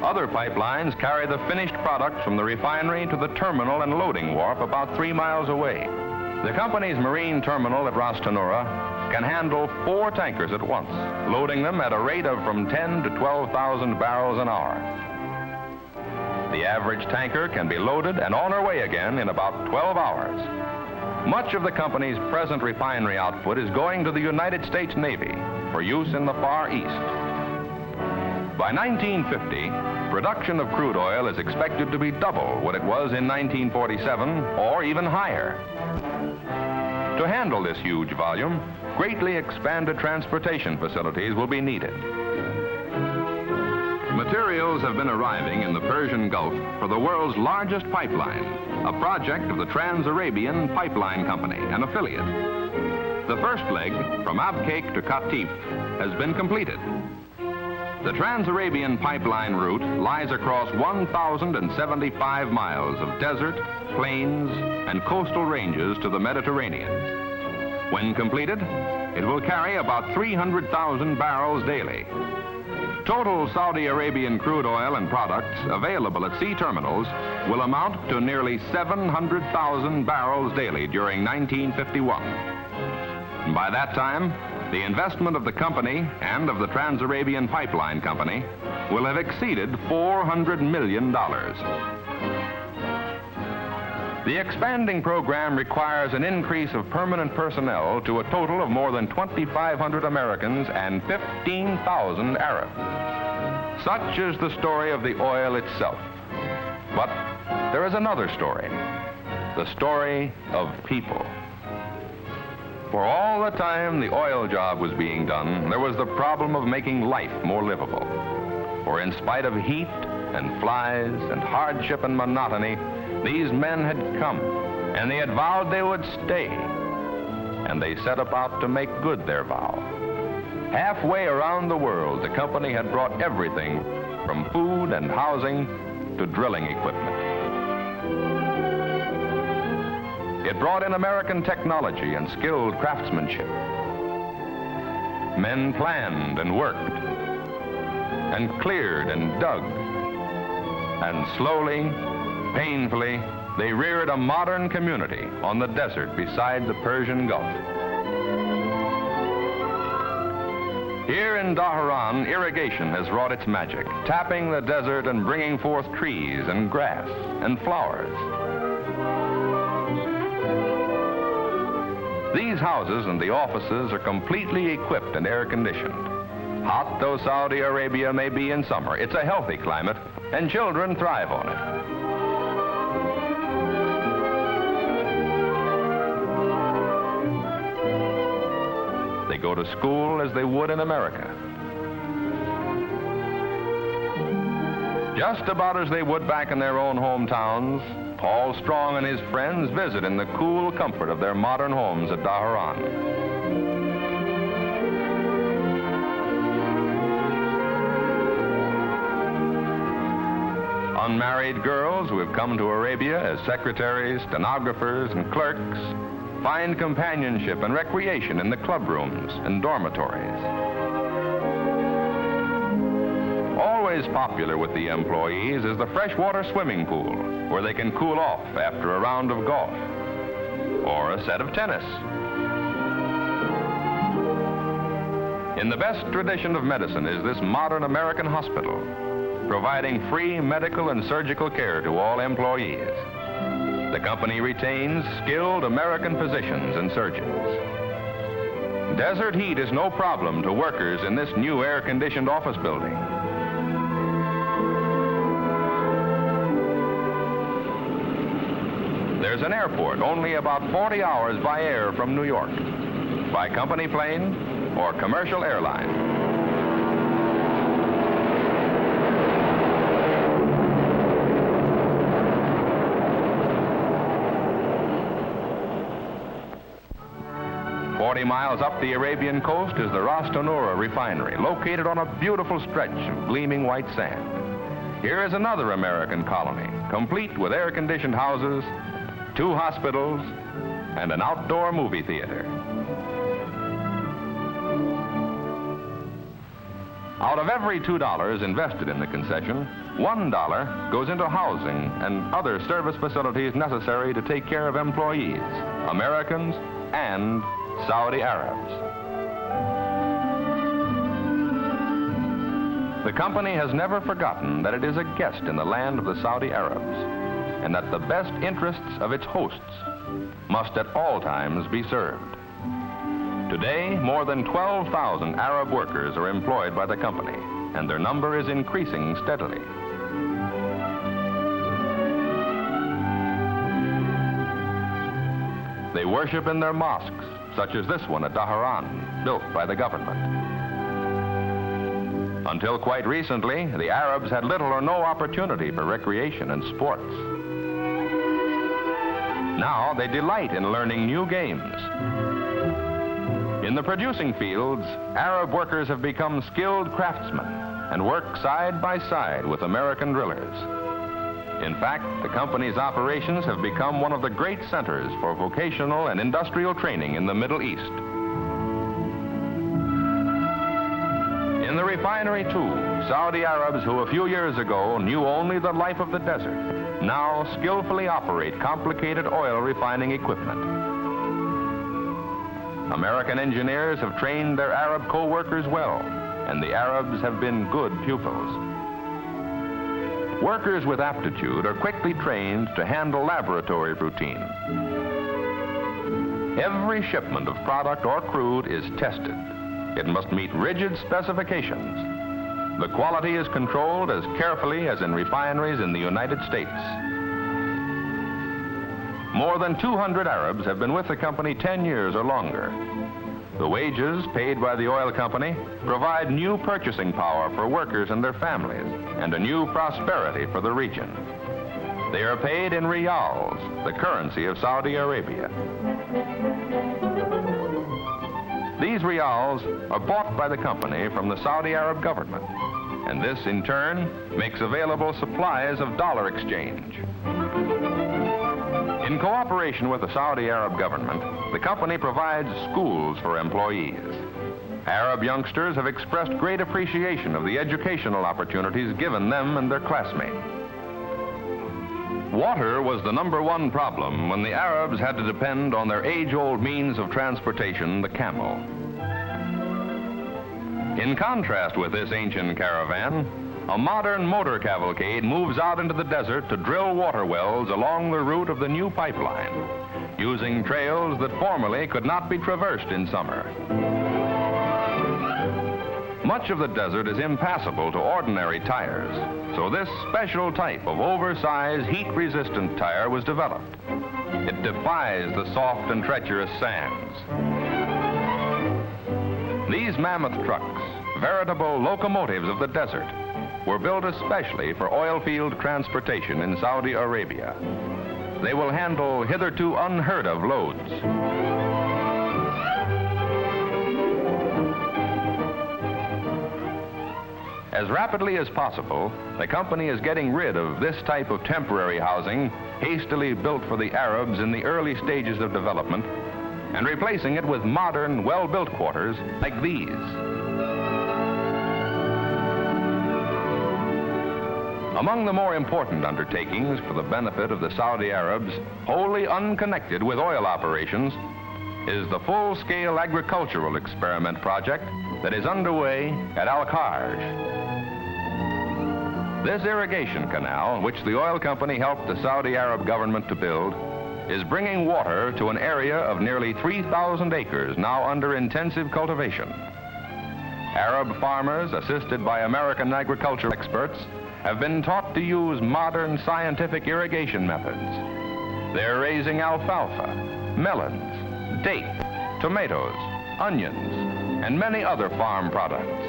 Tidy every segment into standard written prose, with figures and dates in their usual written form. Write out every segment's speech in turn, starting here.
Other pipelines carry the finished products from the refinery to the terminal and loading wharf about 3 miles away. The company's marine terminal at Ras Tanura can handle 4 tankers at once, loading them at a rate of from 10 to 12,000 barrels an hour. The average tanker can be loaded and on her way again in about 12 hours. Much of the company's present refinery output is going to the United States Navy for use in the Far East. By 1950, production of crude oil is expected to be double what it was in 1947, or even higher. To handle this huge volume, greatly expanded transportation facilities will be needed. Materials have been arriving in the Persian Gulf for the world's largest pipeline, a project of the Trans-Arabian Pipeline Company, an affiliate. The first leg, from Abqaiq to Qatif, has been completed. The Trans-Arabian Pipeline route lies across 1,075 miles of desert, plains, and coastal ranges to the Mediterranean. When completed, it will carry about 300,000 barrels daily. Total Saudi Arabian crude oil and products available at sea terminals will amount to nearly 700,000 barrels daily during 1951. By that time, the investment of the company and of the Trans-Arabian Pipeline Company will have exceeded $400 million. The expanding program requires an increase of permanent personnel to a total of more than 2,500 Americans and 15,000 Arabs. Such is the story of the oil itself. But there is another story, the story of people. For all the time the oil job was being done, there was the problem of making life more livable. For in spite of heat and flies and hardship and monotony, these men had come, and they had vowed they would stay, and they set about to make good their vow. Halfway around the world, the company had brought everything from food and housing to drilling equipment. It brought in American technology and skilled craftsmanship. Men planned and worked, and cleared and dug, and slowly, painfully, they reared a modern community on the desert beside the Persian Gulf. Here in Dhahran, irrigation has wrought its magic, tapping the desert and bringing forth trees and grass and flowers. These houses and the offices are completely equipped and air-conditioned. Hot though Saudi Arabia may be in summer, it's a healthy climate, and children thrive on it. They go to school as they would in America. Just about as they would back in their own hometowns, Paul Strong and his friends visit in the cool comfort of their modern homes at Dhahran. Unmarried girls who have come to Arabia as secretaries, stenographers, and clerks find companionship and recreation in the club rooms and dormitories. Always popular with the employees is the freshwater swimming pool, where they can cool off after a round of golf or a set of tennis. In the best tradition of medicine is this modern American hospital, providing free medical and surgical care to all employees. The company retains skilled American physicians and surgeons. Desert heat is no problem to workers in this new air-conditioned office building. There's an airport only about 40 hours by air from New York, by company plane or commercial airline. Miles up the Arabian coast is the Ras Tanura refinery, located on a beautiful stretch of gleaming white sand. Here is another American colony, complete with air-conditioned houses, 2 hospitals, and an outdoor movie theater. Out of every $2 invested in the concession, $1 goes into housing and other service facilities necessary to take care of employees, Americans and Saudi Arabs. The company has never forgotten that it is a guest in the land of the Saudi Arabs, and that the best interests of its hosts must at all times be served. Today, more than 12,000 Arab workers are employed by the company, and their number is increasing steadily. They worship in their mosques, such as this one at Dhahran, built by the government. Until quite recently, the Arabs had little or no opportunity for recreation and sports. Now they delight in learning new games. In the producing fields, Arab workers have become skilled craftsmen and work side by side with American drillers. In fact, the company's operations have become one of the great centers for vocational and industrial training in the Middle East. In the refinery, too, Saudi Arabs who a few years ago knew only the life of the desert now skillfully operate complicated oil refining equipment. American engineers have trained their Arab co-workers well, and the Arabs have been good pupils. Workers with aptitude are quickly trained to handle laboratory routine. Every shipment of product or crude is tested. It must meet rigid specifications. The quality is controlled as carefully as in refineries in the United States. More than 200 Arabs have been with the company 10 years or longer. The wages paid by the oil company provide new purchasing power for workers and their families and a new prosperity for the region. They are paid in riyals, the currency of Saudi Arabia. These riyals are bought by the company from the Saudi Arab government, and this in turn makes available supplies of dollar exchange. In cooperation with the Saudi Arab government, the company provides schools for employees. Arab youngsters have expressed great appreciation of the educational opportunities given them and their classmates. Water was the #1 problem when the Arabs had to depend on their age-old means of transportation, the camel. In contrast with this ancient caravan, a modern motor cavalcade moves out into the desert to drill water wells along the route of the new pipeline, using trails that formerly could not be traversed in summer. Much of the desert is impassable to ordinary tires, so this special type of oversized, heat-resistant tire was developed. It defies the soft and treacherous sands. These mammoth trucks, veritable locomotives of the desert, were built especially for oil field transportation in Saudi Arabia. They will handle hitherto unheard of loads. As rapidly as possible, the company is getting rid of this type of temporary housing hastily built for the Arabs in the early stages of development and replacing it with modern, well-built quarters like these. Among the more important undertakings for the benefit of the Saudi Arabs, wholly unconnected with oil operations, is the full-scale agricultural experiment project that is underway at Al-Kharj. This irrigation canal, which the oil company helped the Saudi Arab government to build, is bringing water to an area of nearly 3,000 acres now under intensive cultivation. Arab farmers, assisted by American agriculture experts, have been taught to use modern scientific irrigation methods. They're raising alfalfa, melons, date, tomatoes, onions, and many other farm products.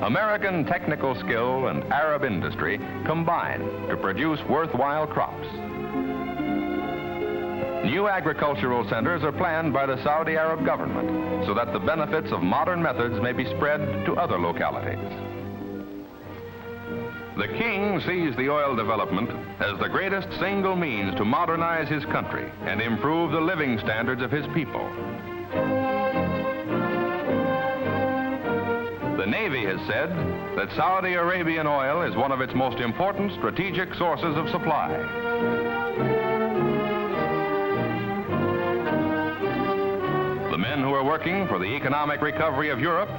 American technical skill and Arab industry combine to produce worthwhile crops. New agricultural centers are planned by the Saudi Arab government so that the benefits of modern methods may be spread to other localities. The king sees the oil development as the greatest single means to modernize his country and improve the living standards of his people. The Navy has said that Saudi Arabian oil is one of its most important strategic sources of supply. The men who are working for the economic recovery of Europe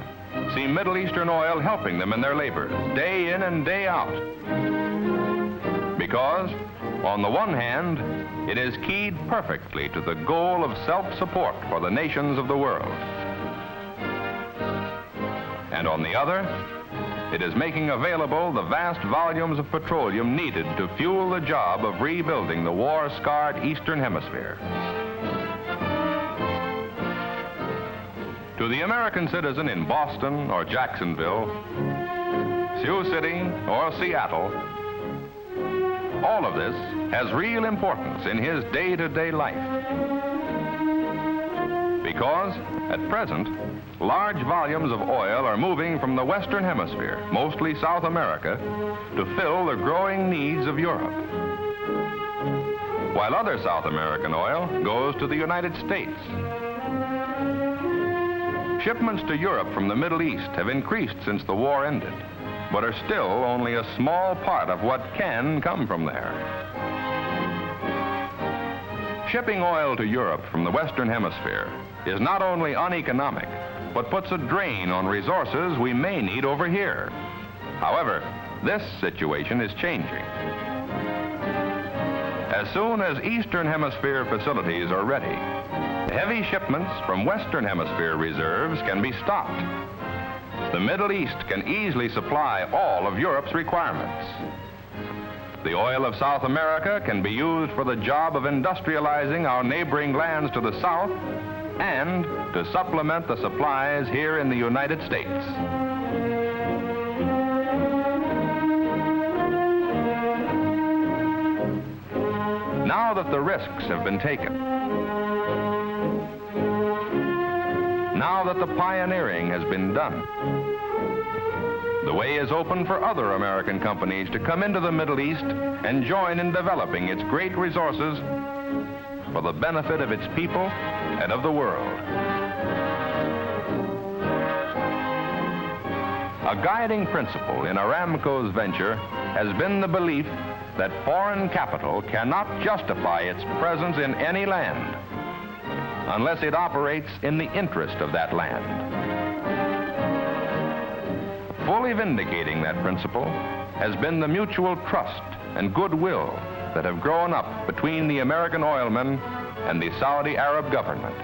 see Middle Eastern oil helping them in their labors, day in and day out. Because, on the one hand, it is keyed perfectly to the goal of self-support for the nations of the world. And on the other, it is making available the vast volumes of petroleum needed to fuel the job of rebuilding the war-scarred Eastern Hemisphere. To the American citizen in Boston or Jacksonville, Sioux City or Seattle, all of this has real importance in his day-to-day life. Because, at present, large volumes of oil are moving from the Western Hemisphere, mostly South America, to fill the growing needs of Europe. While other South American oil goes to the United States. Shipments to Europe from the Middle East have increased since the war ended, but are still only a small part of what can come from there. Shipping oil to Europe from the Western Hemisphere is not only uneconomic, but puts a drain on resources we may need over here. However, this situation is changing. As soon as Eastern Hemisphere facilities are ready, heavy shipments from Western Hemisphere reserves can be stopped. The Middle East can easily supply all of Europe's requirements. The oil of South America can be used for the job of industrializing our neighboring lands to the south and to supplement the supplies here in the United States. Now that the risks have been taken, now that the pioneering has been done, the way is open for other American companies to come into the Middle East and join in developing its great resources for the benefit of its people and of the world. A guiding principle in Aramco's venture has been the belief that foreign capital cannot justify its presence in any land unless it operates in the interest of that land. Fully vindicating that principle has been the mutual trust and goodwill that have grown up between the American oilmen and the Saudi Arab government.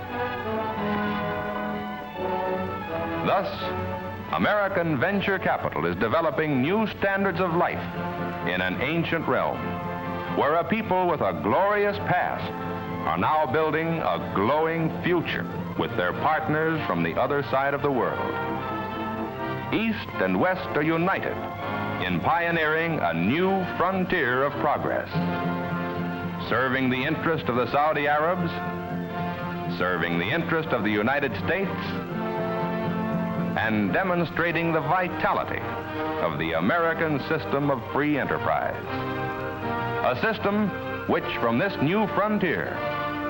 Thus, American venture capital is developing new standards of life in an ancient realm, where a people with a glorious past are now building a glowing future with their partners from the other side of the world. East and West are united in pioneering a new frontier of progress, serving the interest of the Saudi Arabs, serving the interest of the United States, and demonstrating the vitality of the American system of free enterprise. A system which, from this new frontier,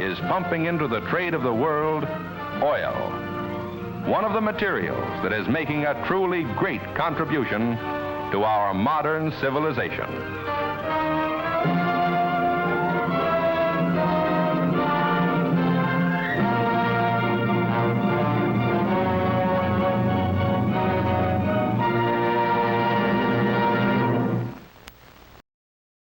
is pumping into the trade of the world oil, one of the materials that is making a truly great contribution to our modern civilization.